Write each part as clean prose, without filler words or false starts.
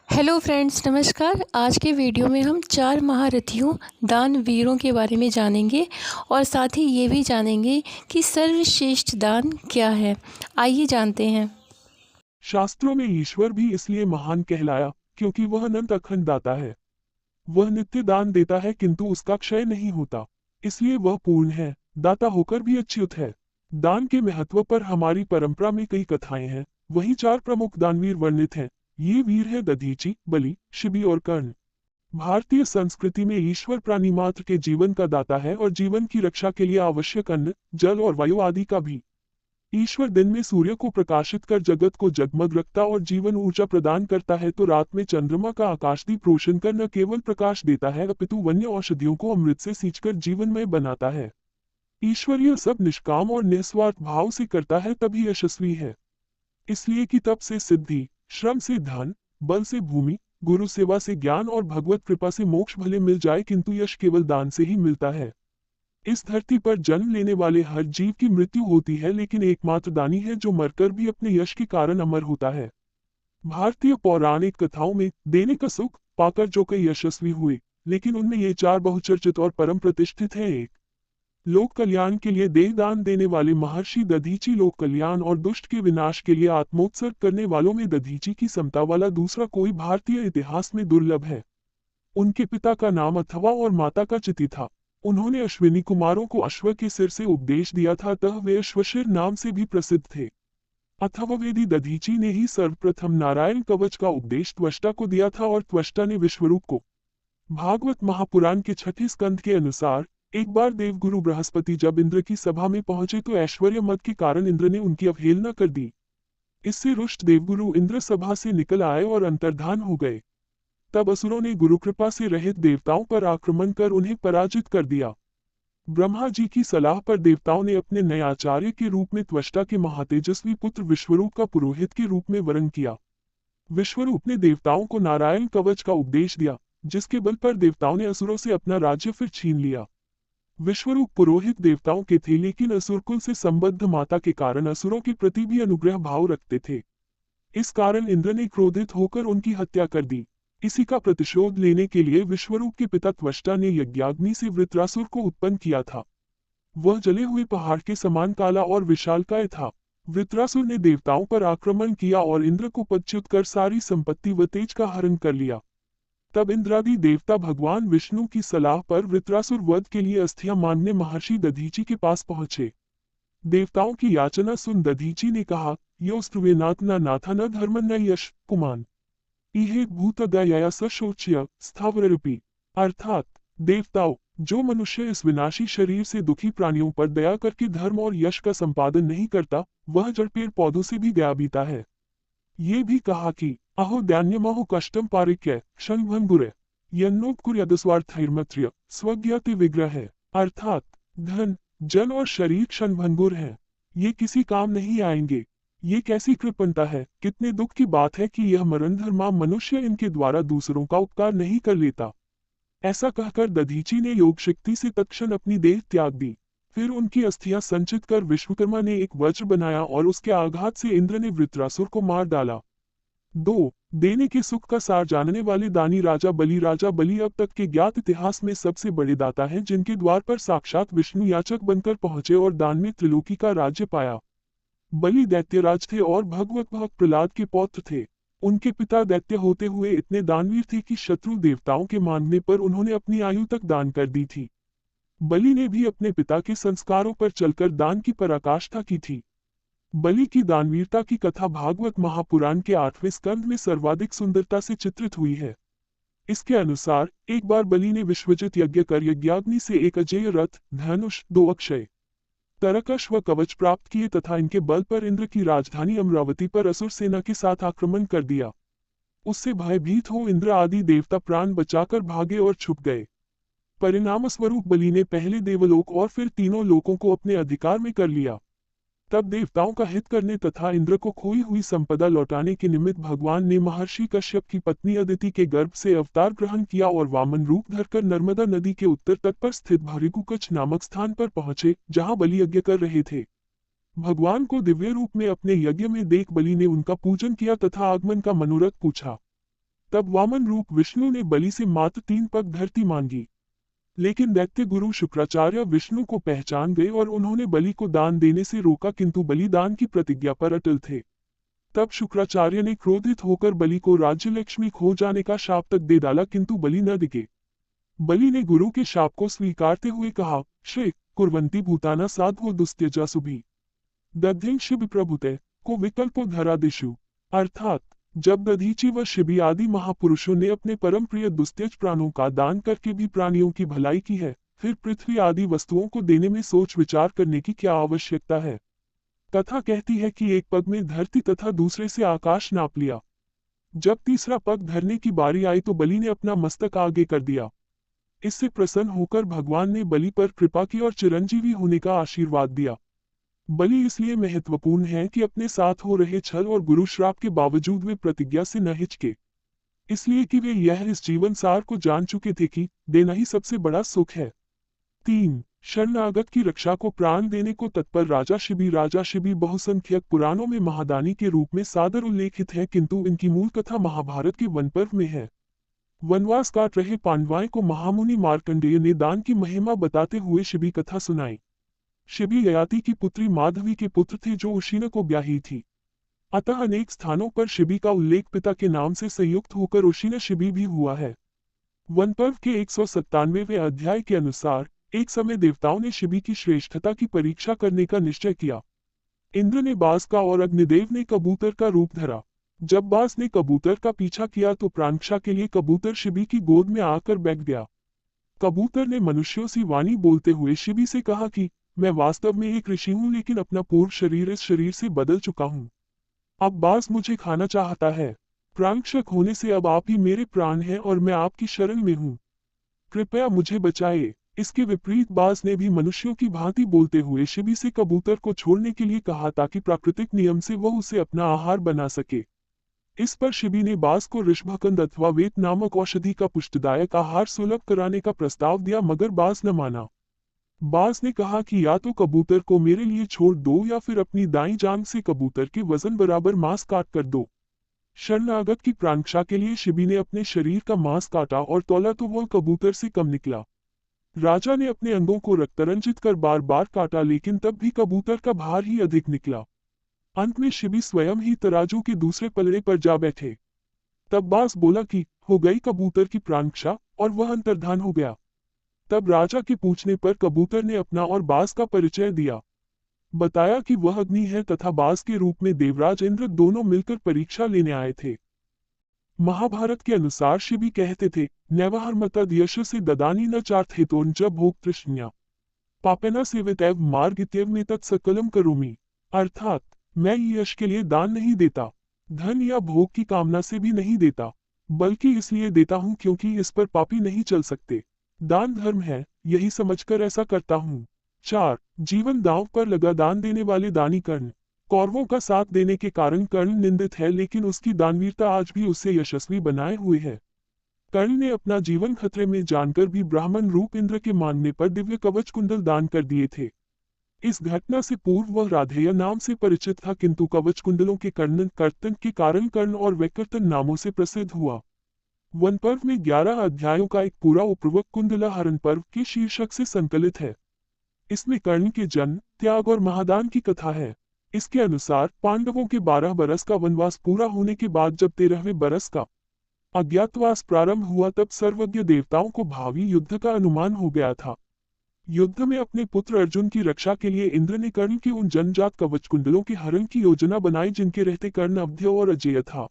Hello friends, नमस्कार। आज के वीडियो में हम 4 महारथियों दानवीरों के बारे में जानेंगे और साथ ही ये भी जानेंगे कि सर्वश्रेष्ठ दान क्या है। आइए जानते हैं। शास्त्रों में ईश्वर भी इसलिए महान कहलाया क्योंकि वह अनंत अखंड दाता है। वह नित्य दान देता है किंतु उसका क्षय नहीं होता, इसलिए वह पूर्ण है, दाता होकर भी अच्युत है। दान के महत्व पर हमारी परंपरा में कई कथाएं हैं। वही 4 प्रमुख दानवीर वर्णित हैं। ये वीर हैं दधीचि, बलि, शिबी और कर्ण। भारतीय संस्कृति में ईश्वर प्राणी मात्र के जीवन का दाता है और जीवन की रक्षा के लिए आवश्यक अन्न, जल और वायु आदि का भी। ईश्वर दिन में सूर्य को प्रकाशित कर जगत को जगमग रखता और जीवन ऊर्जा प्रदान करता है, तो रात में चंद्रमा का आकाशदीप रोशन कर न केवल प्रकाश देता है अपितु वन्य औषधियों को अमृत से सींचकर जीवनमय बनाता है। ईश्वर यह सब निष्काम और निस्वार्थ भाव से करता है तभी यशस्वी है। इसलिए कि तप से सिद्धि, श्रम से धन, बल से भूमि, गुरु सेवा से ज्ञान और भगवत कृपा से मोक्ष भले मिल जाए, किंतु यश केवल दान से ही मिलता है। इस धरती पर जन्म लेने वाले हर जीव की मृत्यु होती है, लेकिन एकमात्र दानी है जो मरकर भी अपने यश के कारण अमर होता है। भारतीय पौराणिक कथाओं में देने का सुख पाकर जो कई यशस्वी हुए, लेकिन उनमें ये 4 बहुचर्चित और परम प्रतिष्ठित हैं। एक, लोक कल्याण के लिए देह दान देने वाले महर्षि दधीचि। लोक कल्याण और दुष्ट के विनाश के लिए आत्मोत्सर्ग करने वालों में दधीचि की समता वाला दूसरा कोई भारतीय इतिहास में दुर्लभ है। उनके पिता का नाम अथवा और माता का चिति था। उन्होंने अश्विनी कुमारों को अश्व के सिर से उपदेश दिया था, अतः वे अश्वशिर नाम से भी प्रसिद्ध थे। अथर्ववेदी दधीचि ने ही सर्वप्रथम नारायण कवच का उपदेश त्वष्टा को दिया था और त्वष्टा ने विश्वरूप को। भागवत महापुराण के 6ठे स्कंध के अनुसार एक बार देवगुरु बृहस्पति जब इंद्र की सभा में पहुंचे तो ऐश्वर्य मद के कारण इंद्र ने उनकी अवहेलना कर दी। इससे रुष्ट देवगुरु इंद्र सभा से निकल आए और अंतर्धान हो गए। तब असुरों ने गुरु कृपा से रहित देवताओं पर आक्रमण कर उन्हें पराजित कर दिया। ब्रह्मा जी की सलाह पर देवताओं ने अपने नए आचार्य के रूप में त्वष्टा के महातेजस्वी पुत्र विश्वरूप का पुरोहित के रूप में वरण किया। विश्वरूप ने देवताओं को नारायण कवच का उपदेश दिया, जिसके बल पर देवताओं ने असुरों से अपना राज्य फिर छीन लिया। विश्वरूप पुरोहित देवताओं के थे, लेकिन असुर कुल से संबद्ध माता के कारण असुरों के प्रति भी अनुग्रह भाव रखते थे। इस कारण इंद्र ने क्रोधित होकर उनकी हत्या कर दी। इसी का प्रतिशोध लेने के लिए विश्वरूप के पिता त्वष्टा ने यज्ञाग्नि से वृत्रासुर को उत्पन्न किया था। वह जले हुए पहाड़ के समान काला और विशालकाय था। वृत्रासुर ने देवताओं पर आक्रमण किया और इंद्र को पदच्युत कर सारी संपत्ति व तेज का हरण कर लिया। तब इंद्रादि देवता भगवान विष्णु की सलाह पर वृत्रासुर वध के लिए अस्थियां मांगने महर्षि दधीचि के पास पहुंचे। देवताओं की याचना सुन दधीचि ने कहा, योस्त्रुवेनाथ न नाथा न धर्म न यश कुमान इहे भूतदया सशोच्य स्थावररूपी। अर्थात, देवताओं, जो मनुष्य इस विनाशी शरीर से दुखी प्राणियों पर दया करके धर्म और यश का संपादन नहीं करता, वह जड़ पेड़ पौधों से भी गया बीता है। ये भी कहा कि अहो दैन्यमहो कष्टम पारिक्य क्षणभंगुरे यन्नोत्कुर्यदस्वार्थैर्मत्र्य स्वज्ञाति विग्रह है। अर्थात, धन, जन और शरीर क्षणभंगुर हैं, ये किसी काम नहीं आएंगे। ये कैसी कृपणता है, कितने दुख की बात है कि यह मरणधर्मा मनुष्य इनके द्वारा दूसरों का उपकार नहीं कर लेता। ऐसा कहकर दधीचि ने योग शक्ति से तत्क्षण अपनी देह त्याग दी। फिर उनकी अस्थियां संचित कर विश्वकर्मा ने एक वज्र बनाया और उसके आघात से इंद्र ने वृत्रासुर को मार डाला। 2. देने के सुख का सार जानने वाले दानी राजा बलि अब तक के ज्ञात इतिहास में सबसे बड़े दाता हैं, जिनके द्वार पर साक्षात विष्णु याचक बनकर पहुंचे और दान में त्रिलोकी का राज्य पाया। बलि दैत्यराज थे और भगवत भक्त प्रहलाद के पौत्र थे। उनके पिता दैत्य होते हुए इतने दानवीर थे कि शत्रु देवताओं के मांगने पर उन्होंने अपनी आयु तक दान कर दी थी। बलि ने भी अपने पिता के संस्कारों पर चलकर दान की पराकाष्ठा की थी। बलि की दानवीरता की कथा भागवत महापुराण के 8वें स्कंद में सर्वाधिक सुंदरता से चित्रित हुई है। इसके अनुसार एक बार बलि ने विश्वजित यज्ञ कर यज्ञाग्नि से एक अजेय रथ, धनुष, 2 अक्षय तरकश व कवच प्राप्त किए तथा इनके बल पर इंद्र की राजधानी अमरावती पर असुर सेना के साथ आक्रमण कर दिया। उससे भयभीत हो इंद्र आदि देवता प्राण बचाकर भागे और छुप गए। परिणामस्वरूप बलि ने पहले देवलोक और फिर तीनों लोकों को अपने अधिकार में कर लिया। तब देवताओं का हित करने तथा इंद्र को खोई हुई संपदा लौटाने के निमित्त भगवान ने महर्षि कश्यप की पत्नी अदिति के गर्भ से अवतार ग्रहण किया और वामन रूप धरकर नर्मदा नदी के उत्तर तट पर स्थित भृगुकुच नामक स्थान पर पहुंचे, जहां बलि यज्ञ कर रहे थे। भगवान को दिव्य रूप में अपने यज्ञ में देख बलि ने उनका पूजन किया तथा आगमन का मनोरथ पूछा। तब वामन रूप विष्णु ने बलि से मात्र 3 पग धरती मांगी, लेकिन दैत्य गुरु शुक्राचार्य विष्णु को पहचान गए और उन्होंने बलि को दान देने से रोका, किंतु बलि दान की प्रतिज्ञा पर अटल थे। तब शुक्राचार्य ने क्रोधित होकर बलि को राज्य लक्ष्मी खो जाने का शाप तक दे डाला, किंतु बलि न दिखे। बलि ने गुरु के शाप को स्वीकारते हुए कहा, श्री कुर्वन्ति भूताना साधवो दुस्त्यजा सुभी दधिं शिव प्रभुते को विकल्पो धरादिशु। अर्थात जब दधीचि व शिबी आदि महापुरुषों ने अपने परम प्रिय दुस्त्यज प्राणों का दान करके भी प्राणियों की भलाई की है, फिर पृथ्वी आदि वस्तुओं को देने में सोच विचार करने की क्या आवश्यकता है। कथा कहती है कि एक पग में धरती तथा दूसरे से आकाश नाप लिया। जब तीसरा पग धरने की बारी आई तो बलि ने अपना मस्तक आगे कर दिया। इससे प्रसन्न होकर भगवान ने बलि पर कृपा की और चिरंजीवी होने का आशीर्वाद दिया। बलि इसलिए महत्वपूर्ण है कि अपने साथ हो रहे छल और गुरु श्राप के बावजूद वे प्रतिज्ञा से न हिचके, इसलिए कि वे यह इस जीवन सार को जान चुके थे कि देना ही सबसे बड़ा सुख है। 3. शरणागत की रक्षा को प्राण देने को तत्पर राजा शिबी बहुसंख्यक पुराणों में महादानी के रूप में सादर उल्लेखित है, किंतु इनकी मूल कथा महाभारत के वन पर्व में है। वनवास काट रहे पांडवों को महामुनि मार्कंडेय ने दान की महिमा बताते हुए शिबी कथा सुनाई। शिबी ययाति की पुत्री माधवी के पुत्र थे जो उशीना को ब्याही थी। अतः अनेक स्थानों पर शिबी का उल्लेख पिता के नाम से संयुक्त होकर उशीना शिबी भी हुआ है। वन पर्व के 197वें अध्याय के अनुसार एक समय देवताओं ने शिबी की श्रेष्ठता की परीक्षा करने का निश्चय किया। इंद्र ने बाज का और अग्निदेव ने कबूतर का रूप धरा। जब बाज ने कबूतर का पीछा किया तो प्राणक्षा के लिए कबूतर शिबी की गोद में आकर बैठ गया। कबूतर ने मनुष्यों सी वाणी बोलते हुए शिबी से कहा कि मैं वास्तव में एक ऋषि हूं, लेकिन अपना पूर्व शरीर इस शरीर से बदल चुका हूं। अब बाज मुझे खाना चाहता है। प्राणक्षक होने से अब आप ही मेरे प्राण हैं और मैं आपकी शरण में हूं। कृपया मुझे बचाए। इसके विपरीत बाज ने भी मनुष्यों की भांति बोलते हुए शिबी से कबूतर को छोड़ने के लिए कहा ताकि प्राकृतिक नियम से वह उसे अपना आहार बना सके। इस पर शिबी ने बाज को ऋषभकंद अथवा वेत नामक औषधि का पुष्टदायक आहार सुलभ कराने का प्रस्ताव दिया, मगर बाज न माना। बाज ने कहा कि या तो कबूतर को मेरे लिए छोड़ दो या फिर अपनी दाईं जांघ से कबूतर के वजन बराबर मांस काट कर दो। शरणागत की प्राणक्षा के लिए शिबी ने अपने शरीर का मांस काटा और तौला तो वह कबूतर से कम निकला। राजा ने अपने अंगों को रक्तरंजित कर बार बार काटा, लेकिन तब भी कबूतर का भार ही अधिक निकला। अंत में शिबी स्वयं ही तराजू के दूसरे पलड़े पर जा बैठे। तब बाज बोला कि हो गई कबूतर की प्राणक्षा, और वह अंतर्धान हो गया। तब राजा के पूछने पर कबूतर ने अपना और बाज का परिचय दिया। बताया कि वह अग्नि है तथा बाज के रूप में देवराज इंद्र दोनों मिलकर परीक्षा लेने आए थे। महाभारत के अनुसार शिबी कहते थे, नैवहर्मतद यश से ददानी न चार्थेतोन च भोग तृष्ण्या पापेना सेवितैव मार्ग इत्येव में तत्सकलम करोमि। अर्थात मैं यश के लिए दान नहीं देता, धन या भोग की कामना से भी नहीं देता, बल्कि इसलिए देता हूं क्योंकि इस पर पापी नहीं चल सकते। दान धर्म है, यही समझकर ऐसा करता हूँ। 4. जीवन दांव पर लगा दान देने वाले दानी कर्ण। कौरवों का साथ देने के कारण कर्ण निंदित है, लेकिन उसकी दानवीरता आज भी उसे यशस्वी बनाए हुए है। कर्ण ने अपना जीवन खतरे में जानकर भी ब्राह्मण रूप इंद्र के मानने पर दिव्य कवच कुंडल दान कर दिए थे। इस घटना से पूर्व वह राधेय नाम से परिचित था, किंतु कवच कुंडलों के कर्तन के कारण कर्ण और वैकर्तन नामों से प्रसिद्ध हुआ। वन पर्व में 11 अध्यायों का एक पूरा उपवर्ग कुंडला हरण पर्व के शीर्षक से संकलित है। इसमें कर्ण के जन्म, त्याग और महादान की कथा है। इसके अनुसार पांडवों के 12 बरस का वनवास पूरा होने के बाद जब 13वें बरस का अज्ञातवास प्रारंभ हुआ, तब सर्वज्ञ देवताओं को भावी युद्ध का अनुमान हो गया था। युद्ध में अपने पुत्र अर्जुन की रक्षा के लिए इंद्र ने कर्ण के उन जनजात कवच कुंडलों के हरण की योजना बनाई जिनके रहते कर्ण अवध्य और अजेय था।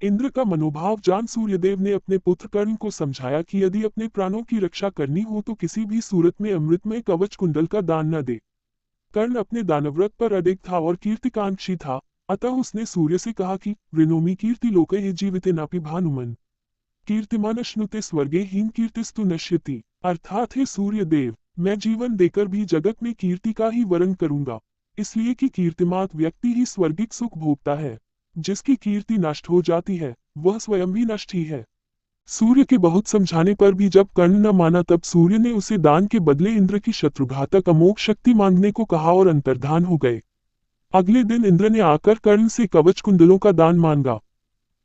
इंद्र का मनोभाव जान सूर्यदेव ने अपने पुत्र कर्ण को समझाया कि यदि अपने प्राणों की रक्षा करनी हो तो किसी भी सूरत में अमृतमय कवच कुंडल का दान न दे। कर्ण अपने दानव्रत पर अडिग था और कीर्तिकांक्षी था, अतः उसने सूर्य से कहा कि ऋणोमी कीर्ति लोके जीविते नापि भानुमन कीर्तिमानश्नुते स्वर्गे हीन कीर्तिस्तु नश्यति। अर्थात हे सूर्यदेव, मैं जीवन देकर भी जगत में कीर्ति का ही वरण करूंगा, इसलिए कि कीर्तिमात व्यक्ति ही स्वर्गिक सुख भोगता है। जिसकी कीर्ति नष्ट हो जाती है वह स्वयं भी नष्ट ही है। सूर्य के बहुत समझाने पर भी जब कर्ण न माना, तब सूर्य ने उसे दान के बदले इंद्र की शत्रुघातक अमोघ शक्ति मांगने को कहा और अंतर्धान हो गए। अगले दिन इंद्र ने आकर कर्ण से कवच कुंडलों का दान मांगा।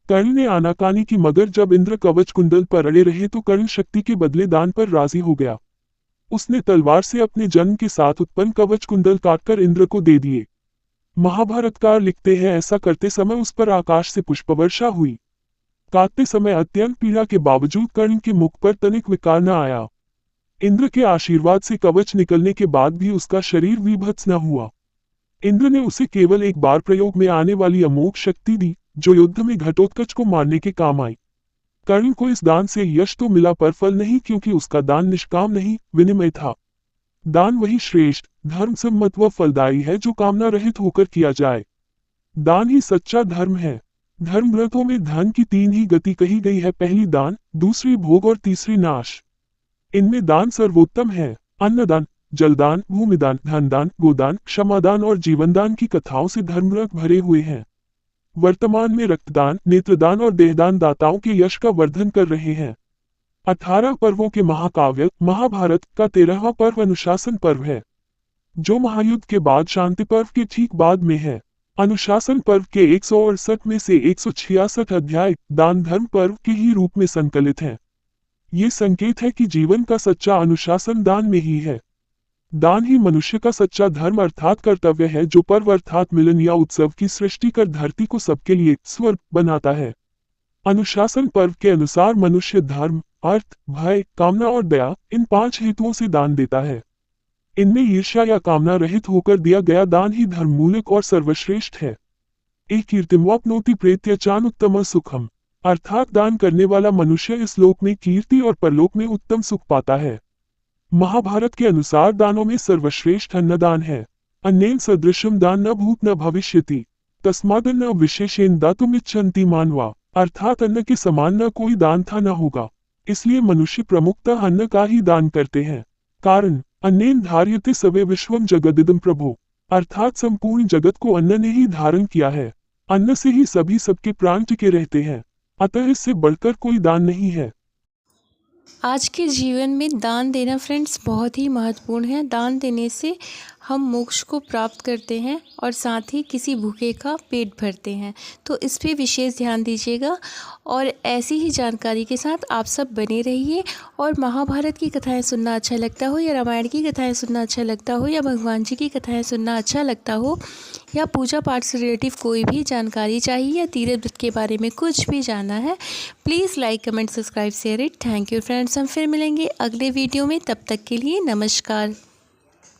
कर्ण ने आनाकानी की, मगर जब इंद्र कवच कुंडल पर अड़े रहे तो कर्ण शक्ति के बदले दान पर राजी हो गया। उसने तलवार से अपने जन्म के साथ उत्पन्न कवच कुंडल काटकर इंद्र को दे दिए। महाभारतकार लिखते हैं, ऐसा करते समय उस पर आकाश से पुष्पवर्षा हुई। काटते समय अत्यंत पीड़ा के बावजूद कर्ण के मुख पर तनिक विकार न आया। इंद्र के आशीर्वाद से कवच निकलने के बाद भी उसका शरीर विभत्स न हुआ। इंद्र ने उसे केवल एक बार प्रयोग में आने वाली अमोघ शक्ति दी, जो युद्ध में घटोत्कच को मारने के काम आई। कर्ण को इस दान से यश तो मिला, पर फल नहीं, क्योंकि उसका दान निष्काम नहीं, विनिमय था। दान वही श्रेष्ठ, धर्मसम्मत व फलदायी है जो कामना रहित होकर किया जाए। दान ही सच्चा धर्म है। धर्म ग्रंथों में धन की 3 ही गति कही गई है, पहली दान, दूसरी भोग और तीसरी नाश। इनमें दान सर्वोत्तम है। अन्नदान, जलदान, भूमिदान, धनदान, गोदान, क्षमादान और जीवनदान की कथाओं से धर्मग्रंथ भरे हुए हैं। वर्तमान में रक्तदान, नेत्रदान और देहदान दाताओं के यश का वर्धन कर रहे हैं। 18 पर्वों के महाकाव्य महाभारत का 13वां पर्व अनुशासन पर्व है, जो महायुद्ध के बाद शांति पर्व के ठीक बाद में है। अनुशासन पर्व के 168 में से 166 अध्याय दान धर्म पर्व के ही रूप में संकलित हैं। ये संकेत है कि जीवन का सच्चा अनुशासन दान में ही है। दान ही मनुष्य का सच्चा धर्म अर्थात कर्तव्य है, जो पर्व अर्थात मिलन या उत्सव की सृष्टि कर धरती को सबके लिए स्वर्ग बनाता है। अनुशासन पर्व के अनुसार मनुष्य धर्म, अर्थ, भय, कामना और दया, इन 5 हेतुओं से दान देता है। इनमें ईर्ष्या या कामना रहित होकर दिया गया दान ही धर्ममूलक और सर्वश्रेष्ठ है। एक कीर्तिमवाप्नोति प्रेत्याचान उत्तम सुखम, अर्थात दान करने वाला मनुष्य इस लोक में कीर्ति और परलोक में उत्तम सुख पाता है। महाभारत के अनुसार दानों में सर्वश्रेष्ठ अन्नदान है। अन्नेन सदृशम दान न भूत न भविष्यति, तस्मादन्न विशेषेण दातुमिच्छन्ति मानवा, अर्थात अन्न के समान न कोई दान था न होगा। इसलिए मनुष्य प्रमुखतः अन्न का ही दान करते हैं। कारण, अन्नेन धार्यते सवे विश्वम जगदिदम प्रभो, अर्थात संपूर्ण जगत को अन्न ने ही धारण किया है। अन्न से ही सभी सबके प्राण टिके रहते हैं, अतः इससे बढ़कर कोई दान नहीं है। आज के जीवन में दान देना फ्रेंड्स बहुत ही महत्वपूर्ण है। दान देने से हम मोक्ष को प्राप्त करते हैं और साथ ही किसी भूखे का पेट भरते हैं, तो इस पे विशेष ध्यान दीजिएगा। और ऐसी ही जानकारी के साथ आप सब बने रहिए। और महाभारत की कथाएं सुनना अच्छा लगता हो, या रामायण की कथाएं सुनना अच्छा लगता हो, या भगवान जी की कथाएं सुनना अच्छा लगता हो, या पूजा पाठ से रिलेटिव कोई भी जानकारी चाहिए, या तीर्थ व्रत के बारे में कुछ भी जानना है, please like comment subscribe share it. Thank you friends. हम फिर मिलेंगे अगले वीडियो में, तब तक के लिए नमस्कार।